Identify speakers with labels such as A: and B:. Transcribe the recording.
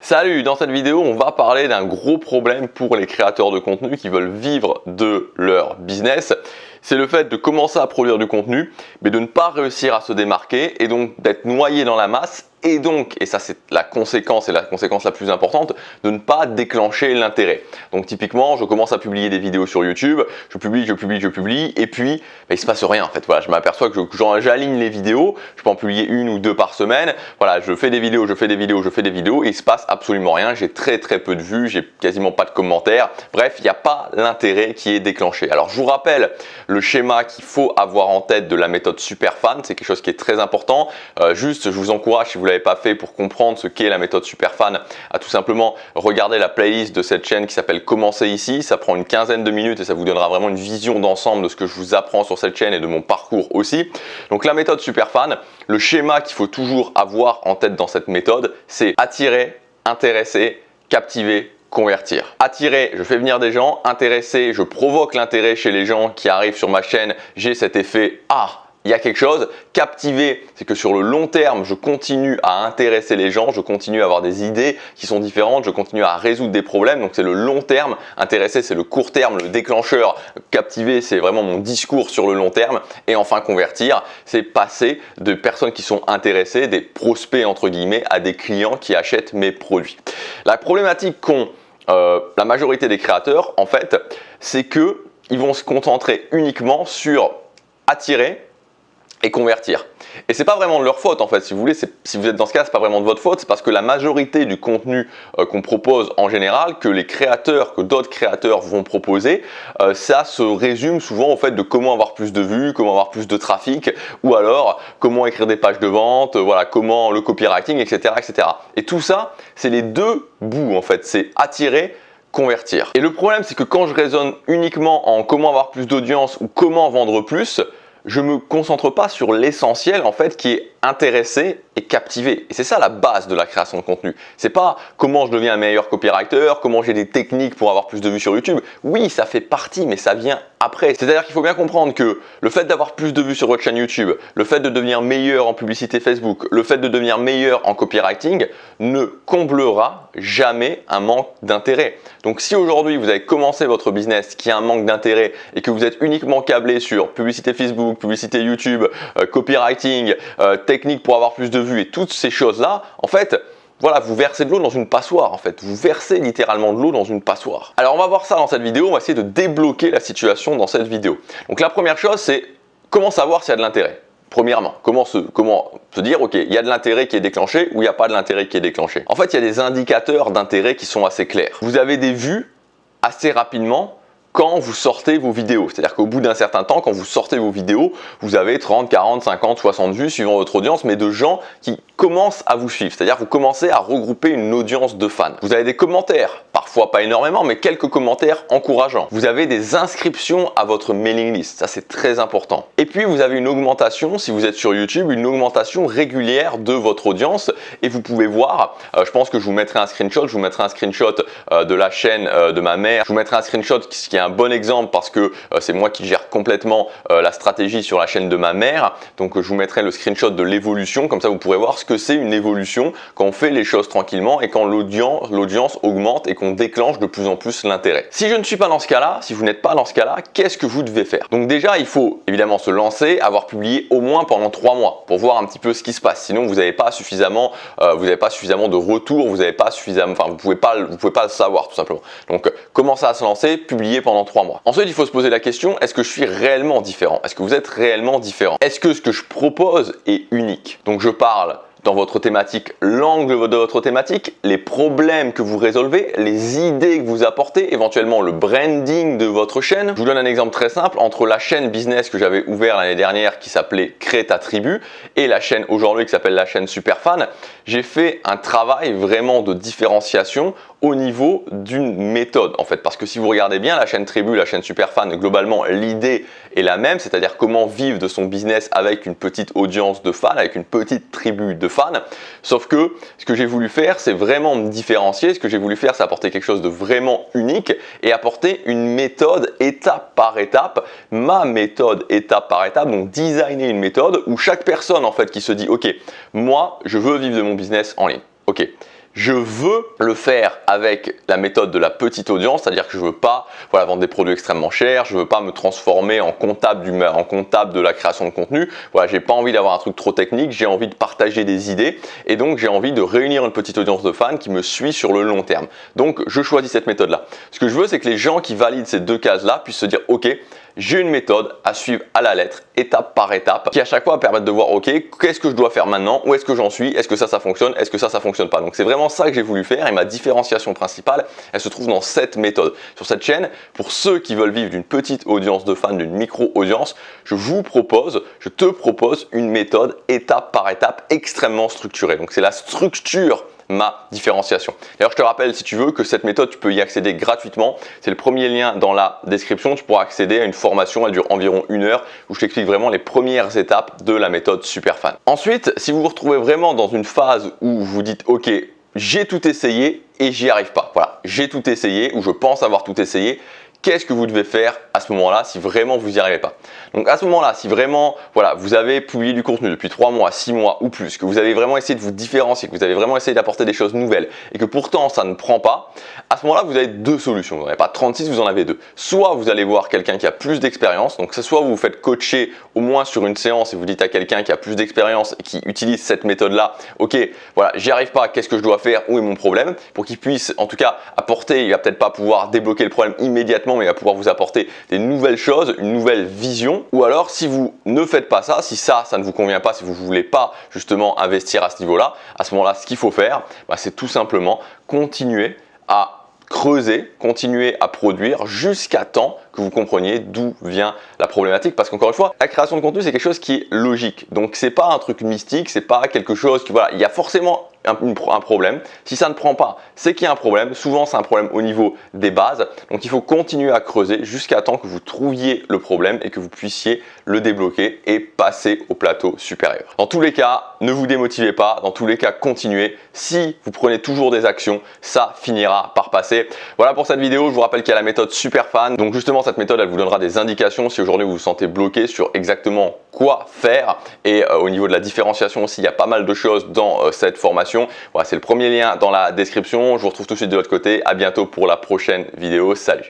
A: Salut, dans cette vidéo, on va parler d'un gros problème pour les créateurs de contenu qui veulent vivre de leur business. C'est le fait de commencer à produire du contenu, mais de ne pas réussir à se démarquer et donc d'être noyé dans la masse. Et donc, et ça c'est la conséquence et la conséquence la plus importante, de ne pas déclencher l'intérêt. Donc typiquement, je commence à publier des vidéos sur YouTube, je publie, et puis il se passe rien en fait. Voilà, je m'aperçois que j'aligne les vidéos, je peux en publier une ou deux par semaine. Voilà, je fais des vidéos, et il se passe absolument rien. J'ai très peu de vues, j'ai quasiment pas de commentaires. Bref, il n'y a pas l'intérêt qui est déclenché. Alors je vous rappelle le schéma qu'il faut avoir en tête de la méthode Superfan, c'est quelque chose qui est très important. Juste, je vous encourage, si vous l'avez pas fait, pour comprendre ce qu'est la méthode Superfan, à tout simplement regarder la playlist de cette chaîne qui s'appelle Commencez ici. Ça prend une quinzaine de minutes et ça vous donnera vraiment une vision d'ensemble de ce que je vous apprends sur cette chaîne et de mon parcours aussi. Donc la méthode Superfan, le schéma qu'il faut toujours avoir en tête dans cette méthode, c'est attirer, intéresser, captiver, convertir. Attirer, je fais venir des gens. Intéresser, je provoque l'intérêt chez les gens qui arrivent sur ma chaîne. J'ai cet effet « Ah !» il y a quelque chose. Captiver, c'est que sur le long terme, je continue à intéresser les gens, je continue à avoir des idées qui sont différentes, je continue à résoudre des problèmes. Donc c'est le long terme. Intéresser, c'est le court terme, le déclencheur. Captiver, c'est vraiment mon discours sur le long terme. Et enfin, convertir, c'est passer de personnes qui sont intéressées, des prospects entre guillemets, à des clients qui achètent mes produits. La problématique qu'ont la majorité des créateurs, en fait, c'est que ils vont se concentrer uniquement sur attirer et convertir. Et c'est pas vraiment de leur faute en fait, si vous voulez, si vous êtes dans ce cas, c'est pas vraiment de votre faute, c'est parce que la majorité du contenu qu'on propose en général, que les créateurs, que d'autres créateurs vont proposer, ça se résume souvent au fait de comment avoir plus de vues, comment avoir plus de trafic, ou alors comment écrire des pages de vente, voilà, comment le copywriting, etc., etc. Et tout ça, c'est les deux bouts en fait, c'est attirer, convertir. Et le problème, c'est que quand je raisonne uniquement en comment avoir plus d'audience ou comment vendre plus, je me concentre pas sur l'essentiel en fait qui est intéresser et captiver. Et c'est ça la base de la création de contenu. C'est pas comment je deviens un meilleur copywriter, comment j'ai des techniques pour avoir plus de vues sur YouTube. Oui, ça fait partie, mais ça vient après. C'est-à-dire qu'il faut bien comprendre que le fait d'avoir plus de vues sur votre chaîne YouTube, le fait de devenir meilleur en publicité Facebook, le fait de devenir meilleur en copywriting ne comblera jamais un manque d'intérêt. Donc si aujourd'hui vous avez commencé votre business qui a un manque d'intérêt et que vous êtes uniquement câblé sur publicité Facebook, publicité YouTube, copywriting, technique pour avoir plus de vues et toutes ces choses-là, en fait, voilà, vous versez de l'eau dans une passoire en fait. Vous versez littéralement de l'eau dans une passoire. Alors on va voir ça dans cette vidéo, on va essayer de débloquer la situation dans cette vidéo. Donc la première chose, c'est comment savoir s'il y a de l'intérêt. Premièrement, comment se dire, ok, il y a de l'intérêt qui est déclenché ou il n'y a pas de l'intérêt qui est déclenché. En fait, il y a des indicateurs d'intérêt qui sont assez clairs. Vous avez des vues assez rapidement quand vous sortez vos vidéos. C'est-à-dire qu'au bout d'un certain temps, quand vous sortez vos vidéos, vous avez 30, 40, 50, 60 vues suivant votre audience, mais de gens qui commencent à vous suivre. C'est-à-dire que vous commencez à regrouper une audience de fans. Vous avez des commentaires, parfois pas énormément, mais quelques commentaires encourageants. Vous avez des inscriptions à votre mailing list. Ça, c'est très important. Et puis, vous avez une augmentation, si vous êtes sur YouTube, une augmentation régulière de votre audience. Et vous pouvez voir, je pense que je vous mettrai un screenshot, de la chaîne de ma mère. Je vous mettrai un screenshot qui est un bon exemple parce que c'est moi qui gère complètement la stratégie sur la chaîne de ma mère. Donc je vous mettrai le screenshot de l'évolution, comme ça vous pourrez voir ce que c'est une évolution quand on fait les choses tranquillement et quand l'audience augmente et qu'on déclenche de plus en plus l'intérêt. Si je ne suis pas dans ce cas-là, si vous n'êtes pas dans ce cas-là, qu'est-ce que vous devez faire? Donc déjà, il faut évidemment se lancer, avoir publié au moins pendant 3 mois pour voir un petit peu ce qui se passe. Sinon, vous n'avez pas suffisamment de retours, vous pouvez pas le savoir tout simplement. Donc commencez à se lancer, publier pendant 3 mois. Ensuite, il faut se poser la question, est-ce que je suis réellement différent? Est-ce que vous êtes réellement différent? Est-ce que ce que je propose est unique? Donc je parle dans votre thématique, l'angle de votre thématique, les problèmes que vous résolvez, les idées que vous apportez, éventuellement le branding de votre chaîne. Je vous donne un exemple très simple, entre la chaîne business que j'avais ouverte l'année dernière qui s'appelait Crée ta tribu et la chaîne aujourd'hui qui s'appelle la chaîne Superfan, j'ai fait un travail vraiment de différenciation au niveau d'une méthode en fait, parce que si vous regardez bien la chaîne tribu, la chaîne Superfan, globalement l'idée est la même, c'est-à-dire comment vivre de son business avec une petite audience de fans, avec une petite tribu de fans, sauf que ce que j'ai voulu faire, c'est vraiment me différencier, ce que j'ai voulu faire, c'est apporter quelque chose de vraiment unique et apporter une méthode étape par étape, ma méthode étape par étape, donc designer une méthode où chaque personne en fait qui se dit ok, moi je veux vivre de mon business en ligne, ok, Je veux le faire avec la méthode de la petite audience, c'est-à-dire que je veux pas vendre des produits extrêmement chers, je veux pas me transformer en comptable de la création de contenu. Voilà, j'ai pas envie d'avoir un truc trop technique, j'ai envie de partager des idées et donc j'ai envie de réunir une petite audience de fans qui me suit sur le long terme. Donc je choisis cette méthode-là. Ce que je veux, c'est que les gens qui valident ces deux cases-là puissent se dire ok, j'ai une méthode à suivre à la lettre, étape par étape, qui à chaque fois va permettre de voir ok, qu'est-ce que je dois faire maintenant, où est-ce que j'en suis, est-ce que ça fonctionne, est-ce que ça fonctionne pas. Donc c'est vraiment ça que j'ai voulu faire et ma différenciation principale, elle se trouve dans cette méthode. Sur cette chaîne, pour ceux qui veulent vivre d'une petite audience de fans, d'une micro-audience, je te propose une méthode étape par étape extrêmement structurée. Donc c'est la structure ma différenciation. D'ailleurs, je te rappelle, si tu veux, que cette méthode, tu peux y accéder gratuitement. C'est le premier lien dans la description. Tu pourras accéder à une formation, elle dure environ 1 heure, où je t'explique vraiment les premières étapes de la méthode Superfan. Ensuite, si vous vous retrouvez vraiment dans une phase où vous dites, ok, j'ai tout essayé et j'y arrive pas. Voilà, j'ai tout essayé ou je pense avoir tout essayé. Qu'est-ce que vous devez faire à ce moment-là si vraiment vous n'y arrivez pas? Donc à ce moment-là, si vraiment vous avez publié du contenu depuis 3 mois, 6 mois ou plus, que vous avez vraiment essayé de vous différencier, que vous avez vraiment essayé d'apporter des choses nouvelles et que pourtant ça ne prend pas, à ce moment-là, vous avez deux solutions. Vous n'en avez pas 36, vous en avez deux. Soit vous allez voir quelqu'un qui a plus d'expérience, donc soit vous vous faites coacher au moins sur une séance et vous dites à quelqu'un qui a plus d'expérience et qui utilise cette méthode-là, ok, voilà, j'y arrive pas, qu'est-ce que je dois faire, où est mon problème, pour qu'il puisse en tout cas apporter, il va peut-être pas pouvoir débloquer le problème immédiatement, mais il va pouvoir vous apporter des nouvelles choses, une nouvelle vision. Ou alors si vous ne faites pas ça, si ça ne vous convient pas, si vous ne voulez pas justement investir à ce niveau-là, à ce moment-là, ce qu'il faut faire, c'est tout simplement continuer à creuser, continuer à produire jusqu'à temps que vous compreniez d'où vient la problématique. Parce qu'encore une fois, la création de contenu, c'est quelque chose qui est logique. Donc c'est pas un truc mystique, c'est pas quelque chose qui, il y a forcément un problème. Si ça ne prend pas, c'est qu'il y a un problème. Souvent, c'est un problème au niveau des bases. Donc il faut continuer à creuser jusqu'à temps que vous trouviez le problème et que vous puissiez le débloquer et passer au plateau supérieur. Dans tous les cas, ne vous démotivez pas. Dans tous les cas, continuez. Si vous prenez toujours des actions, ça finira par passer. Voilà pour cette vidéo. Je vous rappelle qu'il y a la méthode Superfan. Donc justement, cette méthode, elle vous donnera des indications si aujourd'hui vous vous sentez bloqué sur exactement quoi faire. Et au niveau de la différenciation aussi, il y a pas mal de choses dans cette formation. Voilà, c'est le premier lien dans la description. Je vous retrouve tout de suite de l'autre côté. À bientôt pour la prochaine vidéo. Salut!